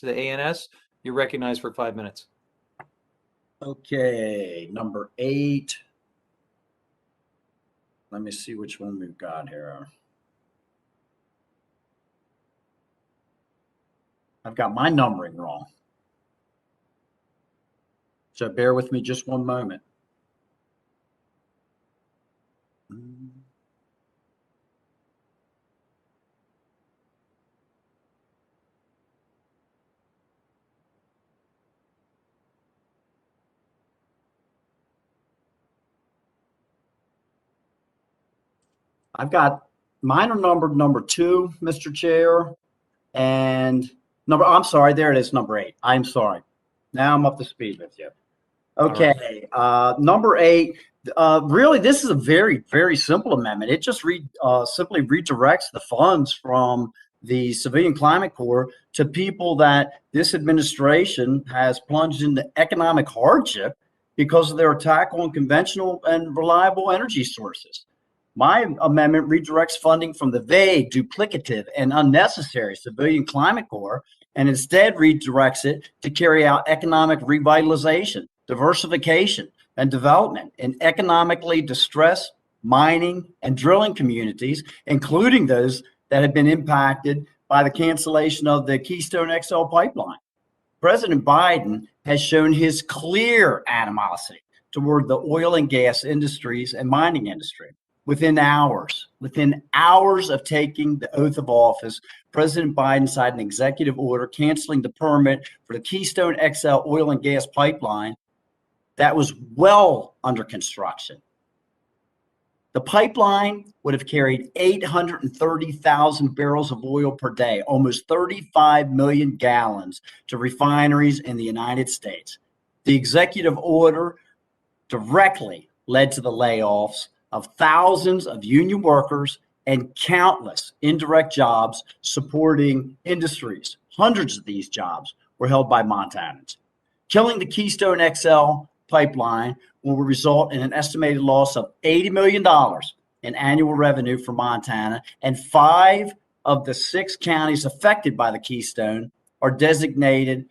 to the ANS. You're recognized for 5 minutes. Okay, number 8. Let me see which one we've got here. I've got my numbering wrong. So bear with me just one moment. I've got mine are numbered number 2, Mr. Chair, and I'm sorry, there it is, number 8. I'm sorry. Now I'm up to speed with you. Okay, number 8. Really, this is a very, very simple amendment. It just simply redirects the funds from the Civilian Climate Corps to people that this administration has plunged into economic hardship because of their attack on conventional and reliable energy sources. My amendment redirects funding from the vague, duplicative, and unnecessary Civilian Climate Corps and instead redirects it to carry out economic revitalization, diversification, and development in economically distressed mining and drilling communities, including those that have been impacted by the cancellation of the Keystone XL pipeline. President Biden has shown his clear animosity toward the oil and gas industries and mining industry. Within hours of taking the oath of office, President Biden signed an executive order canceling the permit for the Keystone XL oil and gas pipeline that was well under construction. The pipeline would have carried 830,000 barrels of oil per day, almost 35 million gallons to refineries in the United States. The executive order directly led to the layoffs of thousands of union workers and countless indirect jobs supporting industries. Hundreds of these jobs were held by Montanans. Killing the Keystone XL pipeline will result in an estimated loss of $80 million in annual revenue for Montana, and 5 of the 6 counties affected by the Keystone are designated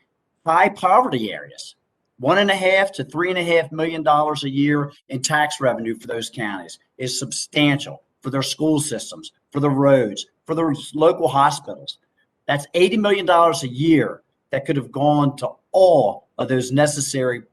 high poverty areas. $1.5 to $3.5 million a year in tax revenue for those counties is substantial for their school systems, for the roads, for their local hospitals. That's $80 million a year that could have gone to all of those necessary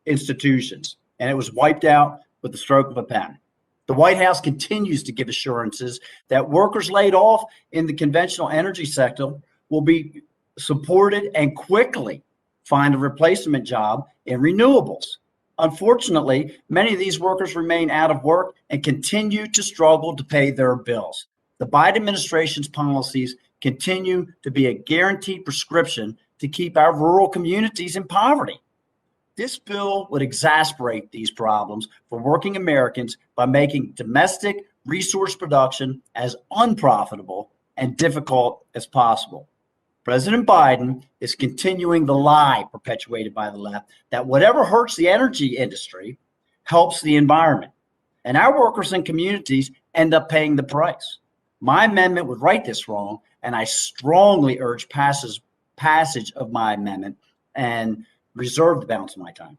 institutions, and it was wiped out with the stroke of a pen. The White House continues to give assurances that workers laid off in the conventional energy sector will be supported and quickly find a replacement job in renewables. Unfortunately, many of these workers remain out of work and continue to struggle to pay their bills. The Biden administration's policies continue to be a guaranteed prescription to keep our rural communities in poverty. This bill would exacerbate these problems for working Americans by making domestic resource production as unprofitable and difficult as possible. President Biden is continuing the lie perpetuated by the left that whatever hurts the energy industry helps the environment, and our workers and communities end up paying the price. My amendment would right this wrong, and I strongly urge passage of my amendment and reserve the balance of my time.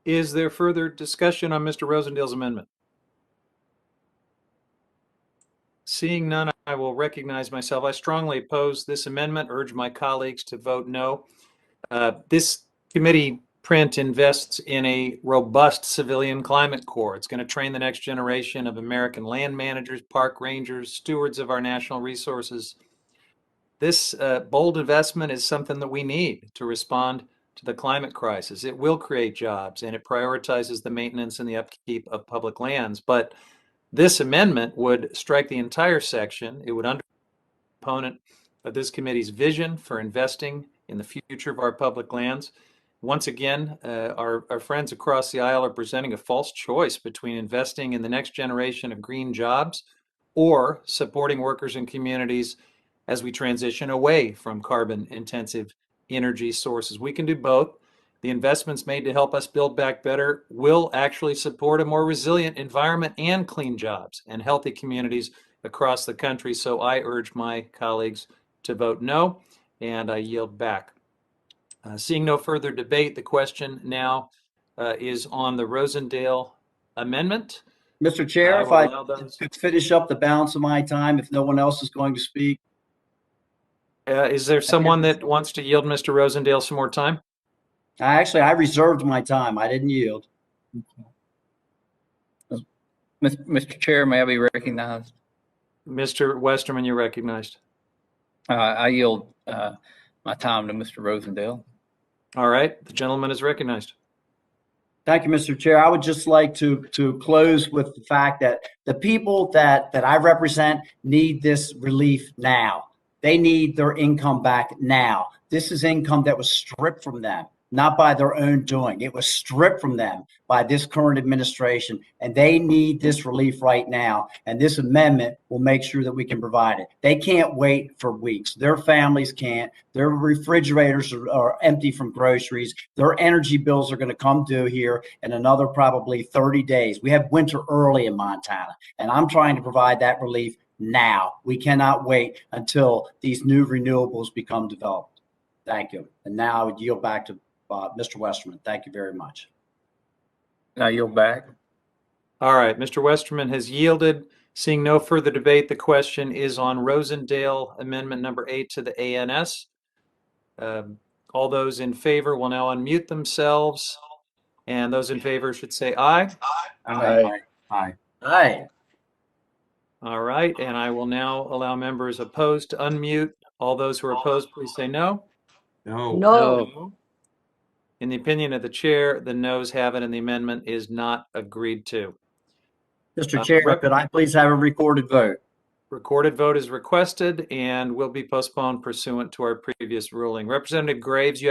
Is there further discussion on Mr. Rosendale's amendment? Seeing none, I will recognize myself. I strongly oppose this amendment, urge my colleagues to vote no. This committee print invests in a robust civilian climate corps. It's going to train the next generation of American land managers, park rangers, stewards of our national resources. This bold investment is something that we need to respond to the climate crisis. It will create jobs, and it prioritizes the maintenance and the upkeep of public lands. But this amendment would strike the entire section. It would undermine the component of this committee's vision for investing in the future of our public lands. Once again, our friends across the aisle are presenting a false choice between investing in the next generation of green jobs or supporting workers and communities as we transition away from carbon-intensive energy sources. We can do both. The investments made to help us build back better will actually support a more resilient environment and clean jobs and healthy communities across the country. So I urge my colleagues to vote no, and I yield back. Seeing no further debate, the question now is on the Rosendale amendment. Mr. Chair, I if will I allow those. could finish up the balance of my time, if no one else is going to speak. Is there someone that wants to yield Mr. Rosendale some more time? I reserved my time. I didn't yield. Mr. Chair, may I be recognized? Mr. Westerman, you're recognized. I yield my time to Mr. Rosendale. All right, the gentleman is recognized. Thank you, Mr. Chair. I would just like to close with the fact that the people that I represent need this relief now. They need their income back now. This is income that was stripped from them, not by their own doing. It was stripped from them by this current administration, and they need this relief right now. And this amendment will make sure that we can provide it. They can't wait for weeks. Their families can't. Their refrigerators are empty from groceries. Their energy bills are going to come due here in another probably 30 days. We have winter early in Montana, and I'm trying to provide that relief now. We cannot wait until these new renewables become developed. Thank you. And now I would yield back to Mr. Westerman. Thank you very much. I yield back. All right, Mr. Westerman has yielded. Seeing no further debate, the question is on Rosendale Amendment number 8 to the ANS. All those in favor will now unmute themselves, and those in favor should say aye. Aye. Aye. Aye. All right, and I will now allow members opposed to unmute. All those who are opposed, please say no. No. In the opinion of the chair, the noes have it, and the amendment is not agreed to. Mr. Chair, could I please have a recorded vote? Recorded vote is requested and will be postponed pursuant to our previous ruling. Representative Graves, you